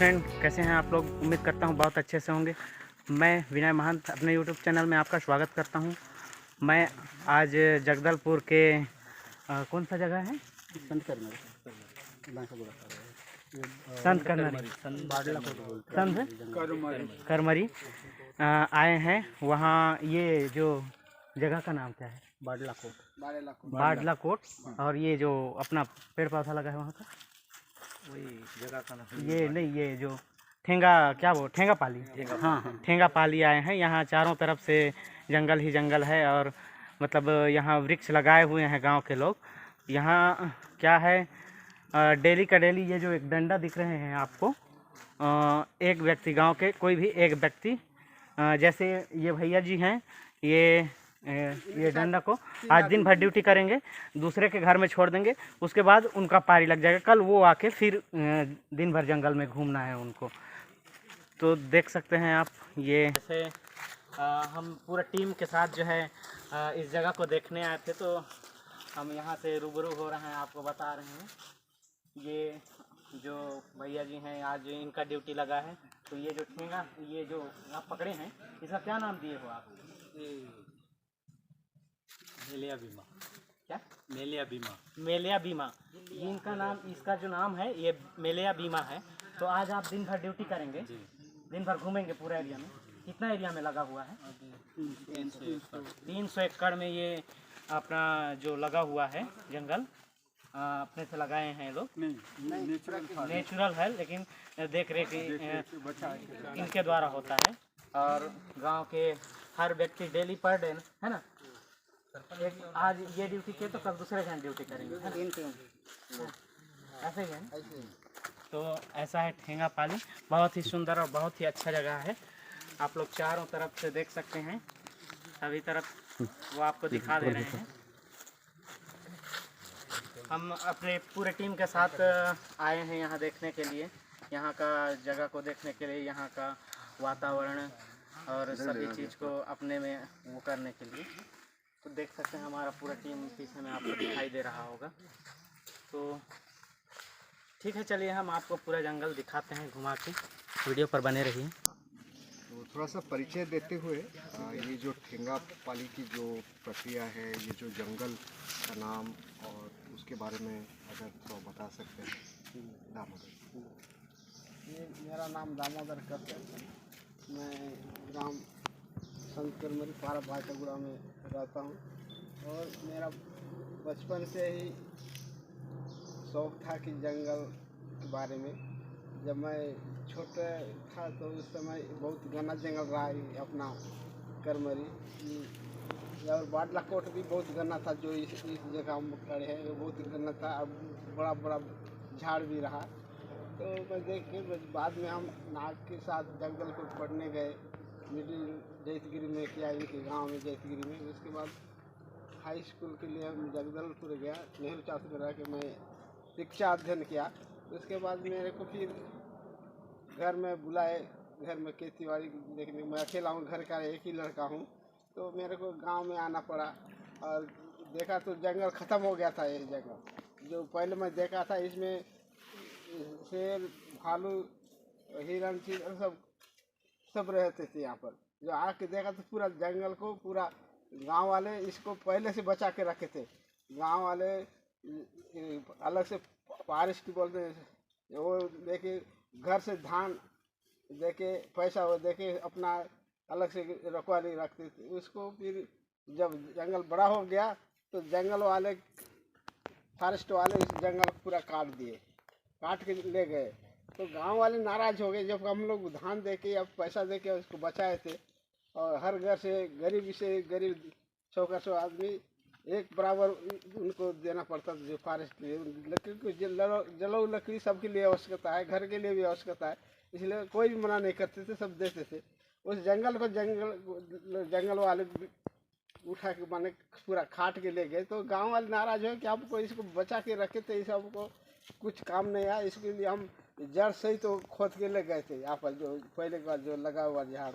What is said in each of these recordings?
Friend, कैसे हैं आप लोग। उम्मीद करता हूं बहुत अच्छे से होंगे। मैं विनय महंत अपने यूट्यूब चैनल में आपका स्वागत करता हूं। मैं आज जगदलपुर के कौन सा जगह है, संत करमरी आए हैं। वहाँ ये जो जगह का नाम क्या है, बाडला कोट। और ये जो अपना पेड़ पौधा लगा है वहाँ का, वही जगह का नाम ये नहीं, ये जो ठेंगा, क्या वो ठेंगा पाली, हाँ, ठेंगा पाली आए हैं। यहाँ चारों तरफ से जंगल ही जंगल है और मतलब यहाँ वृक्ष लगाए हुए हैं गांव के लोग। यहाँ क्या है, डेली का डेली ये जो एक डंडा दिख रहे हैं आपको, एक व्यक्ति, गांव के कोई भी एक व्यक्ति, जैसे ये भैया जी हैं, ये डंडा को आज दिन भर ड्यूटी करेंगे, दूसरे के घर में छोड़ देंगे, उसके बाद उनका पारी लग जाएगा। कल वो आके फिर दिन भर जंगल में घूमना है उनको। तो देख सकते हैं आप, ये जैसे हम पूरा टीम के साथ जो है इस जगह को देखने आए थे, तो हम यहाँ से रूबरू हो रहे हैं, आपको बता रहे हैं। ये जो भैया जी हैं, आज इनका ड्यूटी लगा है। तो ये जो ठेंगा, ये जो आप पकड़े हैं, इसका क्या नाम दिए हो आप? मेलिया बीमा। क्या? मेलिया बीमा। मेलिया बीमा, इनका नाम, इसका जो नाम है ये मेलिया बीमा है। तो आज आप दिन भर ड्यूटी करेंगे, दिन भर घूमेंगे पूरा एरिया में। कितना एरिया में लगा हुआ है? 300 एकड़ में ये अपना जो लगा हुआ है जंगल, अपने से लगाए हैं लोग। नेचुरल है, लेकिन देख रेख इनके द्वारा होता है। और गांव के हर व्यक्ति डेली पर डे, है ना, एक आज ये ड्यूटी किए तो कल दूसरे जन ड्यूटी करेंगे, ऐसे ही है। तो ऐसा है ठेंगा पाली, बहुत ही सुंदर और बहुत ही अच्छा जगह है। आप लोग चारों तरफ से देख सकते हैं, सभी तरफ वो आपको दिखा दे रहे हैं। हम अपने पूरे टीम के साथ आए हैं यहाँ देखने के लिए, यहाँ का जगह को देखने के लिए, यहाँ का वातावरण और सभी चीज़ को अपने में वो करने के लिए। तो देख सकते हैं हमारा पूरा टीम पीछे में आपको दिखाई दे रहा होगा। तो ठीक है, चलिए हम आपको पूरा जंगल दिखाते हैं घुमा के, वीडियो पर बने रहिए। तो थोड़ा सा परिचय देते हुए, ये जो ठेंगा पाली की जो प्रक्रिया है, ये जो जंगल का नाम और उसके बारे में अगर थोड़ा बता सकते हैं। दामोदर, ये मेरा नाम दामोदर करते हैं। मैं ग्राम संत करमरी पारा भाटागुड़ा में रहता हूँ। और मेरा बचपन से ही शौक था कि जंगल के बारे में। जब मैं छोटा था तो उस समय बहुत घना जंगल रहा है अपना करमरी, और बाडला कोट भी बहुत घना था। जो इस जगह हम खड़े हैं वो बहुत घना था, अब बड़ा बड़ा झाड़ भी रहा। तो मैं देख के बाद में हम नाग के साथ जंगल को पढ़ने गए, मिडिल जैतगिरी में किया, इनके गांव में जैतगिरी में। उसके बाद हाई स्कूल के लिए हम जगदलपुर गया, नेहरू चौक में रह के मैं शिक्षा अध्ययन किया। उसके बाद मेरे को फिर घर में बुलाए, घर में खेती बाड़ी देखने। मैं अकेला हूँ, घर का एक ही लड़का हूँ, तो मेरे को गांव में आना पड़ा। और देखा तो जंगल ख़त्म हो गया था। ये जगह जो पहले मैं देखा था, इसमें शेर, भालू, हिरण, चील सब रहते थे यहाँ पर। जो आके देखा तो पूरा जंगल को, पूरा गांव वाले इसको पहले से बचा के रखे थे। गांव वाले अलग से बारिश की बोलते हैं, वो देके घर से धान देके, पैसा वो देके अपना अलग से रखवाली रखते थे उसको। फिर जब जंगल बड़ा हो गया तो जंगल वाले, फॉरेस्ट वाले इस जंगल को पूरा काट दिए, काट के ले गए। तो गांव वाले नाराज हो गए। जब हम लोग धान देके या पैसा देके उसको बचाए थे, और हर घर से गरीब 100 आदमी एक बराबर उनको देना पड़ता था। जो फॉरेस्ट के लिए लकड़ी को जलाऊ लकड़ी सबके लिए आवश्यकता है, घर के लिए भी आवश्यकता है, इसलिए कोई भी मना नहीं करते थे, सब देते थे। उस जंगल को जंगल वाले उठा के माने पूरा काट के ले गए। तो गांव वाले नाराज हो कि आपको इसको बचा के रखे थे, इस हमको कुछ काम नहीं आया, इसके लिए हम जड़ से ही तो खोद के ले गए थे यहाँ पर, जो पहले का जो लगा हुआ झाड़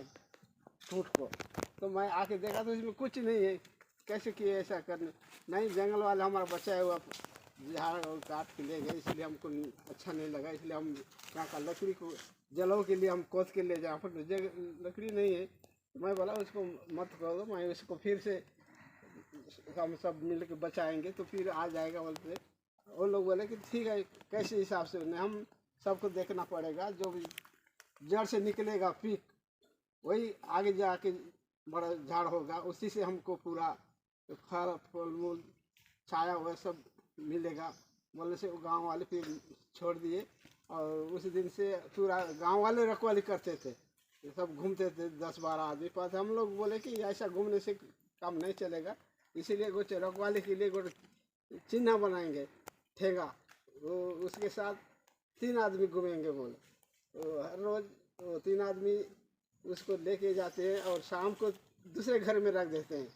टूट को। तो मैं आके देखा तो इसमें कुछ नहीं है, कैसे किए ऐसा करने। नहीं, जंगल वाले हमारा बचाया हुआ झाड़ और काट के ले गए, इसलिए हमको अच्छा नहीं लगा। इसलिए हम यहाँ का लकड़ी को जलाओ के लिए हम कोस के ले जाए, पर लकड़ी नहीं है। मैं बोला उसको मत कर दो, मैं उसको फिर से हम सब मिल के बचाएंगे तो फिर आ जाएगा बोलते। वो लोग बोले कि ठीक है, कैसे हिसाब से नहीं, हम सबको देखना पड़ेगा, जो भी जड़ से निकलेगा पीक वही आगे जाके बड़ा झाड़ होगा, उसी से हमको पूरा फल फल मूल छाया वह सब मिलेगा। बोलने से वो गांव वाले फिर छोड़ दिए और उस दिन से पूरा गांव वाले रखवाली करते थे, सब घूमते थे 10-12 आदमी पास। हम लोग बोले कि ऐसा घूमने से काम नहीं चलेगा, इसीलिए कुछ रखवाली के लिए कुछ चिन्ह बनाएंगे ठेंगा, वो उसके साथ 3 आदमी घूमेंगे बोले। तो हर रोज़ वो 3 आदमी उसको लेके जाते हैं और शाम को दूसरे घर में रख देते हैं।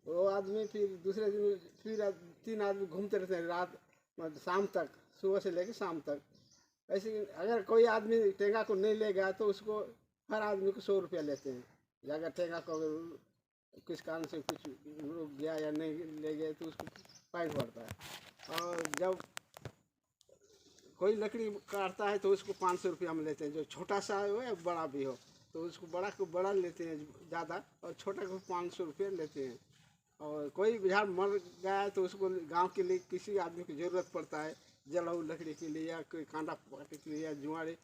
वो आदमी फिर दूसरे दिन फिर 3 आदमी घूमते रहते हैं रात मतलब शाम तक, सुबह से लेकर शाम तक। ऐसे अगर कोई आदमी ठेंगा को नहीं ले गया तो उसको हर आदमी को 100 रुपया लेते हैं। अगर ठेंगा को अगर किस कारण से कुछ रुक गया या नहीं ले गए तो उसको फाइन पड़ता है। और जब कोई लकड़ी काटता है तो उसको 500 रुपया में लेते हैं, जो छोटा सा हो या बड़ा भी हो, तो उसको बड़ा को बड़ा लेते हैं ज़्यादा और छोटा को 500 रुपया लेते हैं। और कोई झाड़ मर गया तो उसको गांव के लिए किसी आदमी की ज़रूरत पड़ता है, जलाऊ लकड़ी के लिए या कोई कांदा पाटे के लिए या जुआड़े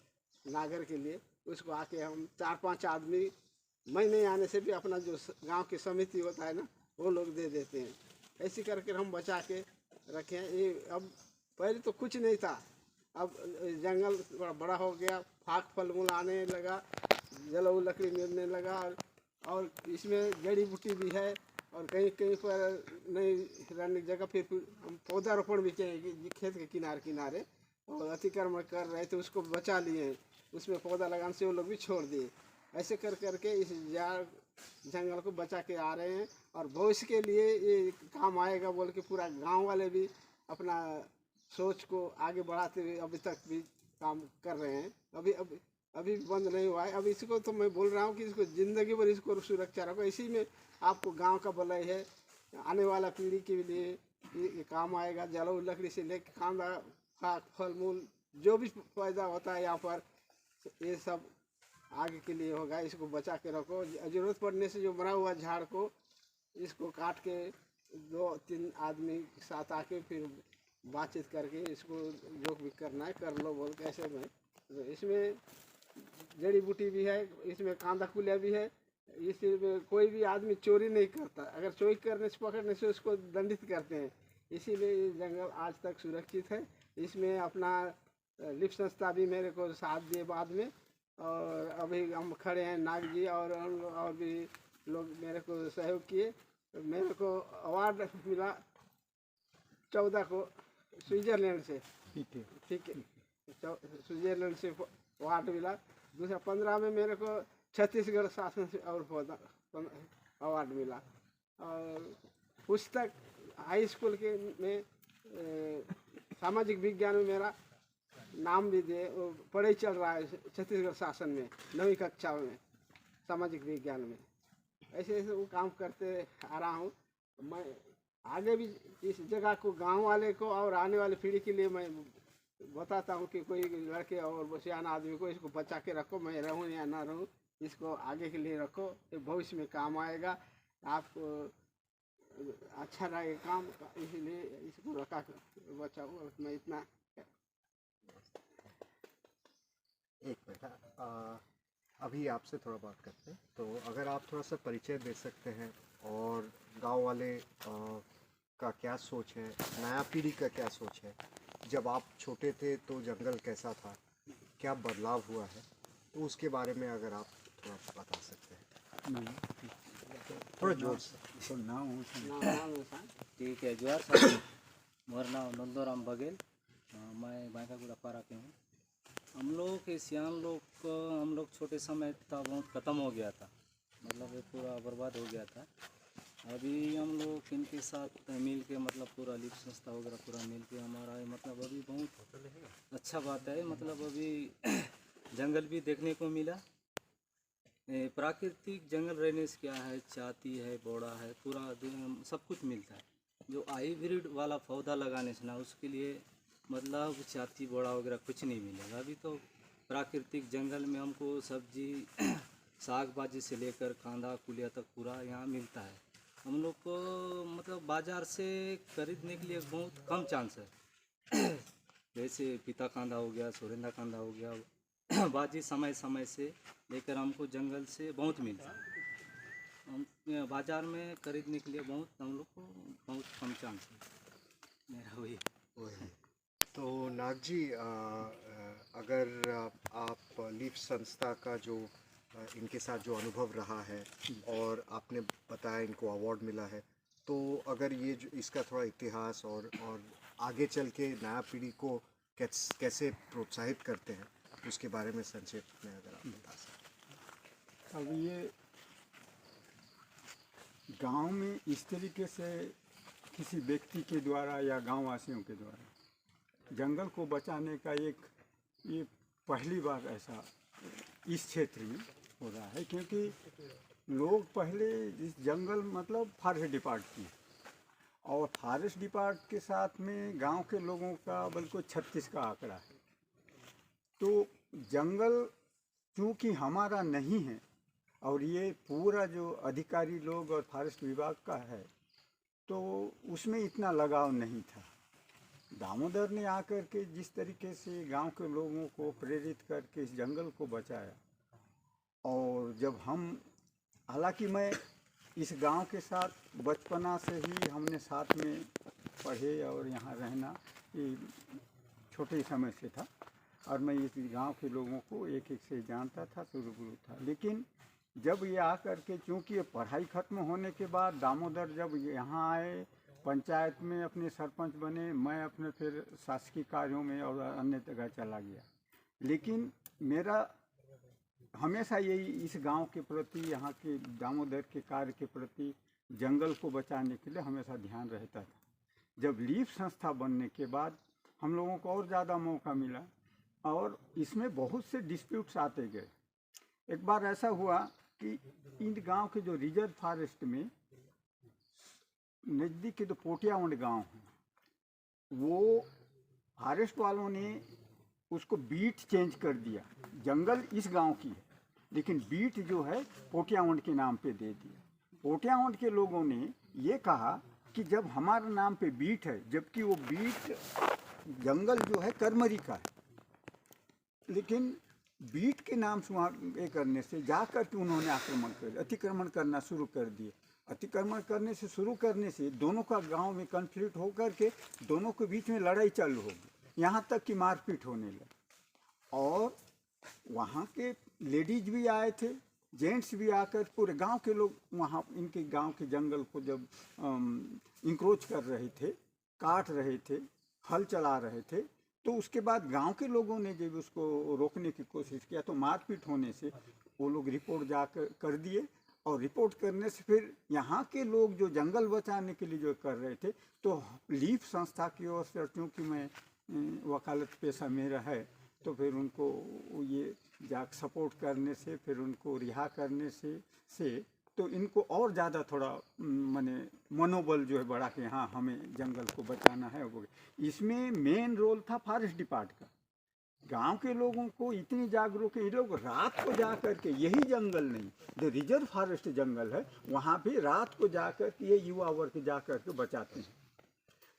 नागर के लिए, उसको आके हम 4-5 आदमी, मैं नहीं आने से भी अपना जो गांव की समिति होता है ना, वो लोग दे देते हैं। ऐसे करके हम बचा के रखें। ये अब पहले तो कुछ नहीं था, अब जंगल थोड़ा बड़ा हो गया, फाक फल मूल आने लगा, जलाऊ लकड़ी मिलने लगा और इसमें जड़ी बूटी भी है। और कहीं कहीं पर नहीं रहने की जगह फिर हम पौधारोपण भी चाहिए खेत के किनारे और अतिक्रमण कर रहे थे, उसको बचा लिए, उसमें पौधा लगाने से वो लोग भी छोड़ दिए। ऐसे कर करके इस जंगल को बचा के आ रहे हैं और भविष्य के लिए ये काम आएगा बोल के पूरा गांव वाले भी अपना सोच को आगे बढ़ाते हुए अभी तक भी काम कर रहे हैं। अभी बंद नहीं हुआ है। अब इसको तो मैं बोल रहा हूँ कि इसको ज़िंदगी भर इसको सुरक्षा रखो। इसी में आपको गांव का भलाई है, आने वाला पीढ़ी के लिए ये काम आएगा। जलाऊ लकड़ी से लेकर कांदा फाक फल मूल जो भी पैदा होता है यहाँ पर, ये सब आगे के लिए होगा। इसको बचा के रखो। ज़रूरत पड़ने से जो मरा हुआ झाड़ को इसको काट के 2-3 आदमी के साथ आके फिर बातचीत करके इसको जो भी करना है कर लो बोल के ऐसे में। तो इसमें जड़ी बूटी भी है, इसमें कांदा कुलिया भी है। इसमें कोई भी आदमी चोरी नहीं करता, अगर चोरी करने से पकड़ने से उसको दंडित करते हैं। इसीलिए ये जंगल आज तक सुरक्षित है। इसमें अपना लिप संस्था भी मेरे को साथ दिए बाद में, और अभी हम खड़े हैं नाग जी और भी लोग मेरे को सहयोग किए। मेरे को अवार्ड मिला 14 को स्विट्ज़रलैंड से, ठीक है, स्विट्ज़रलैंड से अवार्ड मिला। दूसरा 15 में मेरे को छत्तीसगढ़ शासन से और अवार्ड मिला। और पुस्तक हाई स्कूल के में सामाजिक विज्ञान में मेरा नाम भी दिए, पढ़ाई चल रहा है छत्तीसगढ़ शासन में 9वीं कक्षा में सामाजिक विज्ञान में। ऐसे ऐसे वो काम करते आ रहा हूँ। मैं आगे भी इस जगह को गांव वाले को और आने वाली पीढ़ी के लिए मैं बताता हूँ कि कोई लड़के और सियाना आदमी को इसको बचा के रखो, मैं रहूँ या ना रहूँ, इसको आगे के लिए रखो, ये भविष्य में काम आएगा, आपको अच्छा रहेगा काम, इसलिए इसको रखा बचाओ। मैं इतना एक मिनट, अभी आपसे थोड़ा बात करते हैं, तो अगर आप थोड़ा सा परिचय दे सकते हैं और गांव वाले का क्या सोच है, नया पीढ़ी का क्या सोच है, जब आप छोटे थे तो जंगल कैसा था, क्या बदलाव हुआ है, तो उसके बारे में अगर आप थोड़ा बता सकते हैं थोड़ा जोर से। नाम ठीक है, जोहार साहब, मेरा नाम नंदोराम बघेल, मैं बांकागुड़ा पारा के हूँ। हम लोग के सियान लोग हम लोग छोटे समय था बहुत ख़त्म हो गया था, मतलब ये पूरा बर्बाद हो गया था। अभी हम लोग इनके साथ मिल के मतलब पूरा लिप संस्था वगैरह पूरा मिल के हमारा मतलब अभी बहुत अच्छा बात है। मतलब अभी जंगल भी देखने को मिला, प्राकृतिक जंगल रहने से क्या है, चाती है, बोड़ा है, पूरा सब कुछ मिलता है। जो हाइब्रिड वाला पौधा लगाने से ना उसके लिए मतलब छाती बड़ा वगैरह कुछ नहीं मिलेगा। अभी तो प्राकृतिक जंगल में हमको सब्जी साग भाजी से लेकर कांदा कुलिया तक पूरा यहाँ मिलता है। हम लोग को मतलब बाज़ार से खरीदने के लिए बहुत कम चांस है। जैसे पीता कांदा हो गया, सोरेंदा कांदा हो गया, भाजी समय समय से लेकर हमको जंगल से बहुत मिलता है। हम बाज़ार में खरीदने के लिए बहुत हम लोग को बहुत कम चांस है। मेरा वही वही। तो नाग जी, अगर आप लीफ संस्था का जो इनके साथ जो अनुभव रहा है और आपने बताया इनको अवार्ड मिला है, तो अगर ये जो इसका थोड़ा इतिहास और आगे चल के नया पीढ़ी को कैसे प्रोत्साहित करते हैं उसके बारे में संक्षेप में अगर आप बता सकें। अब ये गांव में इस तरीके से किसी व्यक्ति के द्वारा या गांव वासियों के द्वारा जंगल को बचाने का ये पहली बार ऐसा इस क्षेत्र में हो रहा है, क्योंकि लोग पहले इस जंगल मतलब फॉरेस्ट डिपार्टमेंट की, और फॉरेस्ट डिपार्टमेंट के साथ में गांव के लोगों का बल्कि 36 का आंकड़ा है। तो जंगल चूँकि हमारा नहीं है और ये पूरा जो अधिकारी लोग और फॉरेस्ट विभाग का है, तो उसमें इतना लगाव नहीं था। दामोदर ने आकर के जिस तरीके से गांव के लोगों को प्रेरित करके इस जंगल को बचाया, और जब हम, हालांकि मैं इस गांव के साथ बचपना से ही हमने साथ में पढ़े और यहाँ रहना ये छोटे समय से था, और मैं इस गांव के लोगों को एक एक से जानता था, शुरू था। लेकिन जब ये आकर के, चूँकि ये पढ़ाई ख़त्म होने के बाद दामोदर जब यहाँ आए, पंचायत में अपने सरपंच बने, मैं अपने फिर शासकीय कार्यों में और अन्य जगह चला गया। लेकिन मेरा हमेशा यही इस गांव के प्रति, यहाँ के दामोदर के कार्य के प्रति, जंगल को बचाने के लिए हमेशा ध्यान रहता था। जब लीफ संस्था बनने के बाद हम लोगों को और ज़्यादा मौका मिला, और इसमें बहुत से डिस्प्यूट्स आते गए। एक बार ऐसा हुआ कि इन गांव के जो रिजर्व फॉरेस्ट में नज़दीक के जो पोटियावंड गांव है, वो फॉरेस्ट वालों ने उसको बीट चेंज कर दिया। जंगल इस गांव की है, लेकिन बीट जो है पोटियावंड के नाम पे दे दिया। पोटियावंड के लोगों ने ये कहा कि जब हमारे नाम पे बीट है, जबकि वो बीट जंगल जो है करमरी का है, लेकिन बीट के नाम से वहाँ ये करने से जा कर के उन्होंने आक्रमण कर, अतिक्रमण करना शुरू कर दिए। अतिक्रमण करने से दोनों का गांव में कन्फ्लिक्ट होकर के दोनों के बीच में लड़ाई चालू होगी, यहाँ तक कि मारपीट होने लगी। और वहाँ के लेडीज भी आए थे, जेंट्स भी आकर, पूरे गांव के लोग वहाँ इनके गांव के जंगल को जब इंक्रोच कर रहे थे, काट रहे थे, हल चला रहे थे, तो उसके बाद गांव के लोगों ने जब उसको रोकने की कोशिश किया तो मारपीट होने से वो लोग रिपोर्ट जाकर कर दिए, और रिपोर्ट करने से फिर यहाँ के लोग जो जंगल बचाने के लिए जो कर रहे थे, तो लीफ संस्था की ओर से, क्योंकि मैं वकालत पेशा मेरा है, तो फिर उनको ये जाकर सपोर्ट करने से, फिर उनको रिहा करने से तो इनको और ज़्यादा थोड़ा माने मनोबल जो है बढ़ा के, हाँ हमें जंगल को बचाना है। वो इसमें मेन रोल था फॉरेस्ट डिपार्ट का। गांव के लोगों को इतनी जागरूक है, ये लोग रात को जा कर के, यही जंगल नहीं, जो रिजर्व फॉरेस्ट जंगल है वहाँ भी रात को जाकर के ये युवा वर्ग जा कर के बचाते हैं।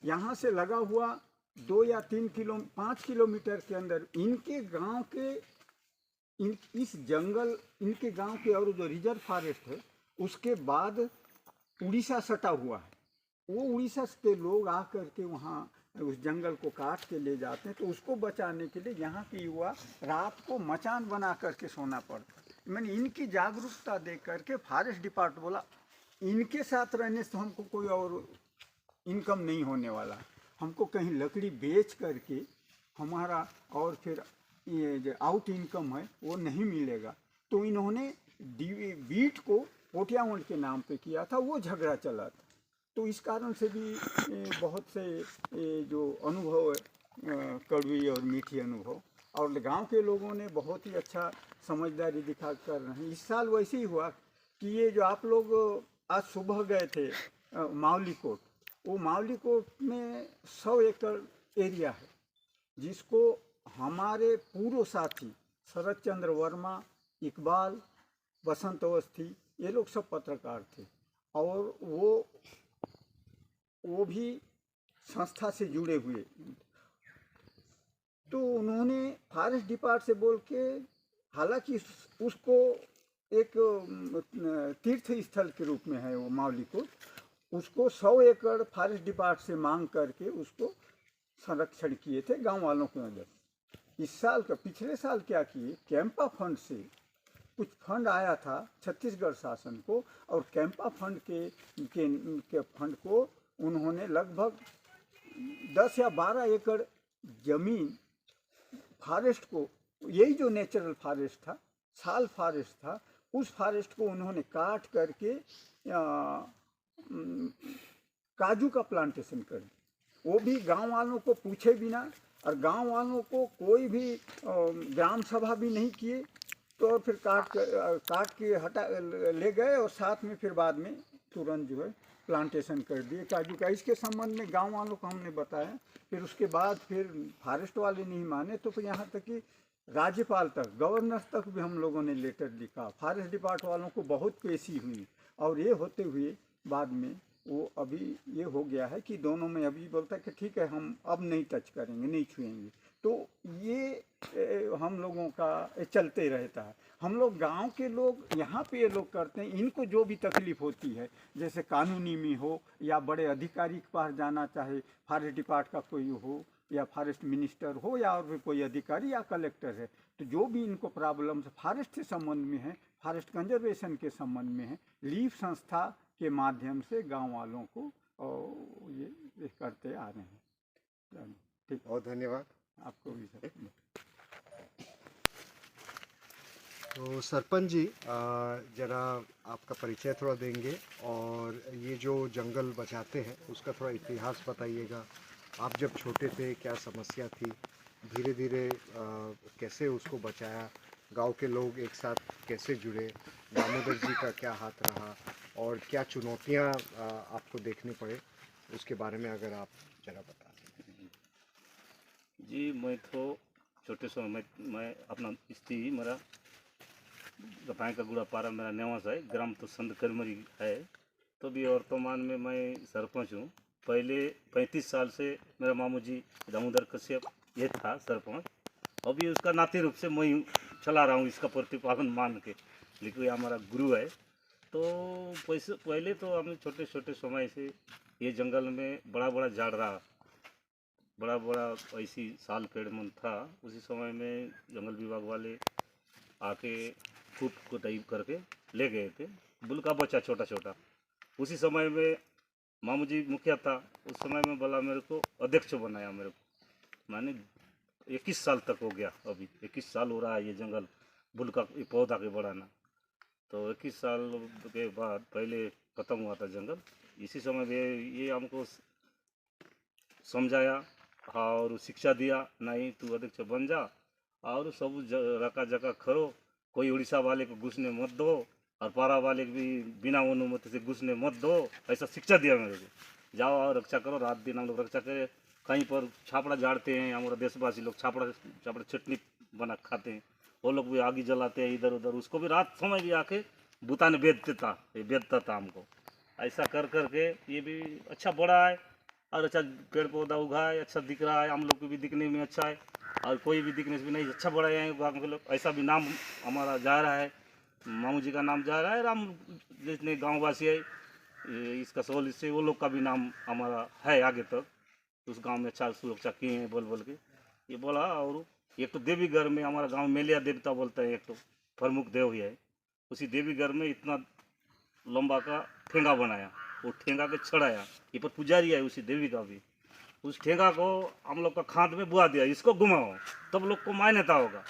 यहाँ से लगा हुआ 2 या 5 किलोमीटर के अंदर इनके गांव के इस जंगल, इनके गांव के और जो रिजर्व फॉरेस्ट है उसके बाद उड़ीसा सटा हुआ है। वो उड़ीसा के लोग आकर के वहाँ उस जंगल को काट के ले जाते हैं, तो उसको बचाने के लिए यहाँ के युवा रात को मचान बना करके सोना पड़ता है। मैंने इनकी जागरूकता देख करके फॉरेस्ट डिपार्ट बोला, इनके साथ रहने से हमको कोई और इनकम नहीं होने वाला, हमको कहीं लकड़ी बेच करके हमारा और फिर ये जो आउट इनकम है वो नहीं मिलेगा। तो इन्होंने बीट को पोटियावंड के नाम पे किया था, वो झगड़ा चला था। तो इस कारण से भी बहुत से जो अनुभव है, कड़वी और मीठी अनुभव, और गांव के लोगों ने बहुत ही अच्छा समझदारी दिखा कर रहे हैं। इस साल वैसे ही हुआ कि ये जो आप लोग आज सुबह गए थे मावली कोट, वो मावली कोट में 100 एकड़ एरिया है, जिसको हमारे पूर्व साथी शरद चंद्र वर्मा, इकबाल, बसंत अवस्थी, ये लोग सब पत्रकार थे और वो भी संस्था से जुड़े हुए। तो उन्होंने फॉरेस्ट डिपार्ट से बोल के, हालांकि उसको एक तीर्थ स्थल के रूप में है वो मावली कोट, उसको 100 एकड़ फॉरेस्ट डिपार्ट से मांग करके उसको संरक्षण किए थे गांव वालों की वजह से। इस साल का, पिछले साल क्या किए, कैंपा फंड से कुछ फंड आया था छत्तीसगढ़ शासन को, और कैंपा फंड के फंड को उन्होंने लगभग 10 या 12 एकड़ जमीन फॉरेस्ट को, यही जो नेचुरल फॉरेस्ट था, साल फॉरेस्ट था, उस फॉरेस्ट को उन्होंने काट करके काजू का प्लांटेशन कर दिया। वो भी गांव वालों को पूछे बिना, और गांव वालों को कोई भी ग्राम सभा भी नहीं किए। तो फिर काट के हटा ले गए, और साथ में फिर बाद में तुरंत जो है प्लांटेशन कर दिए काजू का। इसके संबंध में गांव वालों को हमने बताया, फिर उसके बाद फिर फॉरेस्ट वाले नहीं माने, तो फिर यहाँ तक कि राज्यपाल तक, गवर्नर तक भी हम लोगों ने लेटर लिखा। फॉरेस्ट डिपार्ट वालों को बहुत पेशी हुई, और ये होते हुए बाद में वो अभी ये हो गया है कि दोनों में अभी बोलता है कि ठीक है, हम अब नहीं टच करेंगे, नहीं छुएंगे। तो ये हम लोगों का चलते रहता है। हम लोग गांव के लोग यहाँ पे ये लोग करते हैं, इनको जो भी तकलीफ होती है, जैसे कानूनी में हो या बड़े अधिकारी के पास जाना, चाहे फॉरेस्ट डिपार्ट का कोई हो या फॉरेस्ट मिनिस्टर हो या और भी कोई अधिकारी या कलेक्टर है, तो जो भी इनको प्रॉब्लम फॉरेस्ट से संबंध में है, फॉरेस्ट कंजर्वेशन के संबंध में है, लीफ संस्था के माध्यम से गांव वालों को ये करते आ रहे हैं। ठीक, बहुत धन्यवाद आपको भी सर। तो सरपंच जी, जरा आपका परिचय थोड़ा देंगे, और ये जो जंगल बचाते हैं उसका थोड़ा इतिहास बताइएगा। आप जब छोटे थे क्या समस्या थी, धीरे धीरे कैसे उसको बचाया, गांव के लोग एक साथ कैसे जुड़े, दामोदर जी का क्या हाथ रहा, और क्या चुनौतियां आपको देखनी पड़े, उसके बारे में अगर आप जरा बता दें। जी, मैं तो छोटे समय मैं अपना स्थिति मेरा गपाई का गुड़ा पारा मेरा निवास है, ग्राम तो संत करमरी है। तो भी वर्तमान में मैं सरपंच हूँ। पहले 35 साल से मेरा मामू जी दामोदर कश्यप ये था सरपंच। अभी उसका नाते रूप से मैं चला रहा हूँ, इसका प्रतिपालन मान के, लेकिन हमारा गुरु है। तो पहले तो हम छोटे छोटे समय से ये जंगल में बड़ा बड़ा झाड़ रहा, बड़ा बड़ा ऐसी साल पेड़ मन था। उसी समय में जंगल विभाग वाले आके खूब कुटाई करके ले गए थे, बुल का बच्चा छोटा छोटा। उसी समय में मामू जी मुखिया था, उस समय में बोला मेरे को अध्यक्ष बनाया मेरे को। माने 21 साल तक हो गया, अभी 21 साल हो रहा है ये जंगल बुल का पौधा के बढ़ाना। तो 21 साल के बाद पहले ख़त्म हुआ था जंगल। इसी समय में ये हमको समझाया और शिक्षा दिया, नहीं तू अध्यक्ष बन जा और सब रका जगह खरो, कोई उड़ीसा वाले को घुसने मत दो और पारा वाले को भी बिना अनुमति से घुसने मत दो, ऐसा शिक्षा दिया मेरे को। जाओ और रक्षा करो, रात दिन हम लोग रक्षा करें। कहीं पर छापड़ा झाड़ते हैं, हमारा देशवासी लोग छापड़ा चटनी बना खाते हैं, वो लोग भी आग जलाते हैं इधर उधर, उसको भी रात समय भी आके बुता ने बेचता था हमको। ऐसा कर करके ये भी अच्छा बड़ा है और अच्छा पेड़ पौधा उगा है, अच्छा दिख रहा है, हम लोग को भी दिखने में अच्छा है, और कोई भी दिखने से भी नहीं अच्छा बड़ा है गाँव के लोग। ऐसा भी नाम हमारा जा रहा है, मामू जी का नाम जा रहा है, राम जितने गाँववासी है इसका सवाल इससे वो लोग का भी नाम हमारा है आगे तक। उस गांव में अच्छा सुरक्षा किए हैं बोल बोल के ये बोला। और एक तो देवी घर में हमारा गांव मेलिया देवता बोलते हैं, एक तो प्रमुख देव ही है। उसी देवी घर में इतना लंबा का ठेंगा बनाया, वो ठेंगा के चढ़ाया, ये पर पुजारी है उसी देवी का भी। उस ठेंगा को हम लोग का खाद में बुआ दिया, इसको घुमाओ तब लोग को मान्यता होगा,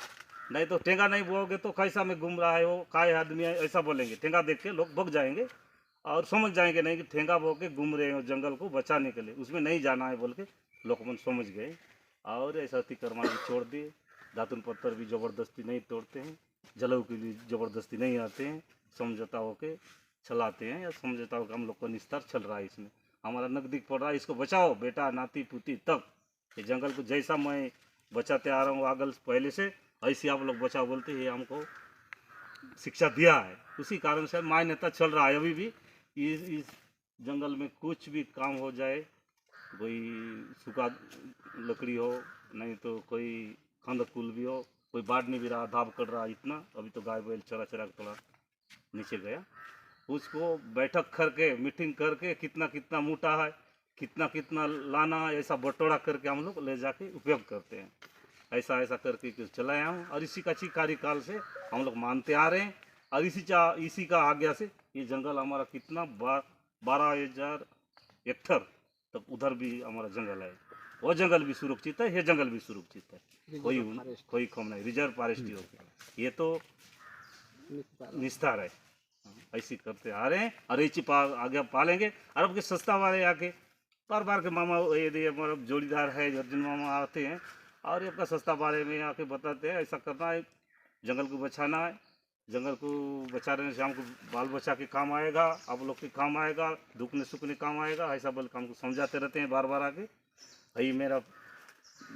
नहीं तो ठेंगा नहीं बुआओगे तो कैसा में घूम रहा है वो, काय आदमी है, ऐसा बोलेंगे। ठेंगा देख के लोग भग जाएंगे और समझ जाएंगे नहीं कि ठेंगा बो के घूम रहे हो जंगल को बचाने के लिए, उसमें नहीं जाना है बोल के लोग मन समझ गए। और ऐसा अतिक्रमण भी छोड़ दिए, दातुन पत्थर भी ज़बरदस्ती नहीं तोड़ते हैं, जलऊ के लिए ज़बरदस्ती नहीं आते हैं, समझौता होके चलाते हैं, या समझौता होकर हम लोग का निस्तार चल रहा है इसमें। हमारा नज़दीक पड़ रहा है, इसको बचाओ बेटा नाती पुती तक। ये जंगल को जैसा मैं बचाते आ रहा हूँ आगल पहले से, ऐसे आप लोग बचाओ बोलते ये हमको शिक्षा दिया है। उसी कारण से मान्यता चल रहा है अभी भी। इस जंगल में कुछ भी काम हो जाए, कोई सूखा लकड़ी हो, नहीं तो कोई खंड पुल भी हो, कोई बाढ़ नहीं भी रहा, धाब कर रहा इतना, अभी तो गाय बैल चरा चरा के थोड़ा नीचे गया, उसको बैठक करके मीटिंग करके कितना कितना मोटा है, कितना कितना लाना है, ऐसा बटोरा करके हम लोग ले जाके उपयोग करते हैं। ऐसा ऐसा करके चलाया हूँ और इसी का कार्यकाल से हम लोग मानते आ रहे हैं। और इसी का आज्ञा से ये जंगल हमारा कितना 12,000 हेक्टर तक उधर भी हमारा जंगल है। वो जंगल भी सुरक्षित है, ये जंगल भी सुरक्षित है, कोई कम नहीं। रिजर्व फॉरेस्ट हो गया, ये तो निस्तार है। ऐसी करते आ रहे हैं और ऐसी आगे पालेंगे। और अब के सस्ता वाले आके बार के मामा ये हमारा जोड़ीदार है अर्जुन मामा आते हैं और आपका सस्ता बारे में आके बताते हैं ऐसा करना है, जंगल को बचाना है। जंगल को बचाने से हमको बाल बच्चा के काम आएगा, आप लोग के काम आएगा, दुखने सुखने काम आएगा, ऐसा बल हमको समझाते रहते हैं बार आके। यही मेरा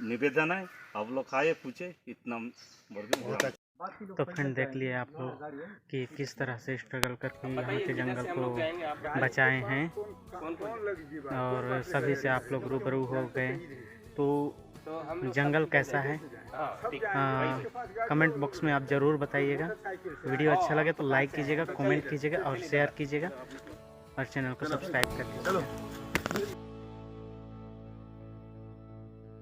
निवेदन है, आप लोग आए पूछे इतना वर्ग। तो फ्रेंड देख लिए आप लोग कि किस तरह से स्ट्रगल करके यहाँ के जंगल को बचाए हैं और सभी से आप लोग रूबरू हो गए। तो जंगल कैसा है कमेंट बॉक्स में आप ज़रूर बताइएगा। वीडियो अच्छा लगे तो लाइक कीजिएगा, कमेंट कीजिएगा और शेयर कीजिएगा और चैनल को सब्सक्राइब कर लीजिएगा।